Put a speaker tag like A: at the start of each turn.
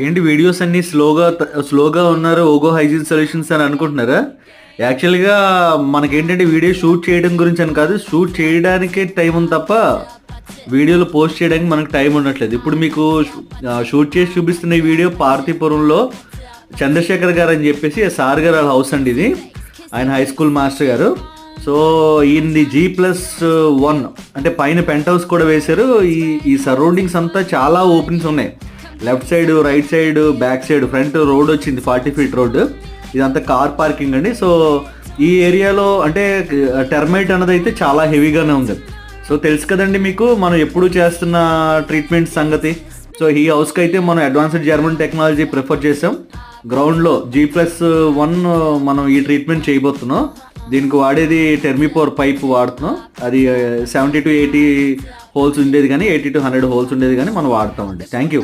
A: ఏంటి వీడియోస్ అన్నీ స్లోగా ఉన్నారు ఓగో హైజీన్ సొల్యూషన్స్ అని అనుకుంటున్నారా? యాక్చువల్‌గా మనకేంటంటే వీడియో షూట్ చేయడం గురించి అని కాదు. షూట్ చేయడానికే టైం ఉంది తప్ప, వీడియోలు పోస్ట్ చేయడానికి మనకు టైం ఉండట్లేదు. ఇప్పుడు మీకు షూట్ చేసి చూపిస్తున్న ఈ వీడియో పార్తీపురంలో చంద్రశేఖర్ గారు అని చెప్పేసి సార్ గారు వాళ్ళ హౌస్ అండి ఇది. ఆయన హై స్కూల్ మాస్టర్ గారు. సో ఈయనది G+1 అంటే పైన పెంట్ హౌస్ కూడా వేశారు. ఈ సరౌండింగ్స్ అంతా చాలా ఓపెనింగ్స్ ఉన్నాయి. Left side, right side, back side, front road వచ్చింది 40 ఫీట్ రోడ్డు. ఇదంతా కార్ పార్కింగ్ అండి. సో ఈ ఏరియాలో అంటే టెర్మైట్ అన్నది అయితే చాలా హెవీగానే ఉంది. సో తెలుసు కదండి మీకు మనం ఎప్పుడు చేస్తున్న ట్రీట్మెంట్ సంగతి. సో ఈ హౌస్కి అయితే మనం అడ్వాన్స్డ్ జర్మన్ టెక్నాలజీ ప్రిఫర్ చేసాం. గ్రౌండ్లో G+1 మనం ఈ ట్రీట్మెంట్ చేయబోతున్నాం. దీనికి వాడేది టెర్మిపోర్ పైప్ వాడుతున్నాం. అది 70 to 80 హోల్స్ ఉండేది కానీ 80 to 100 హోల్స్ ఉండేది కానీ మనం వాడతామండి. Thank you.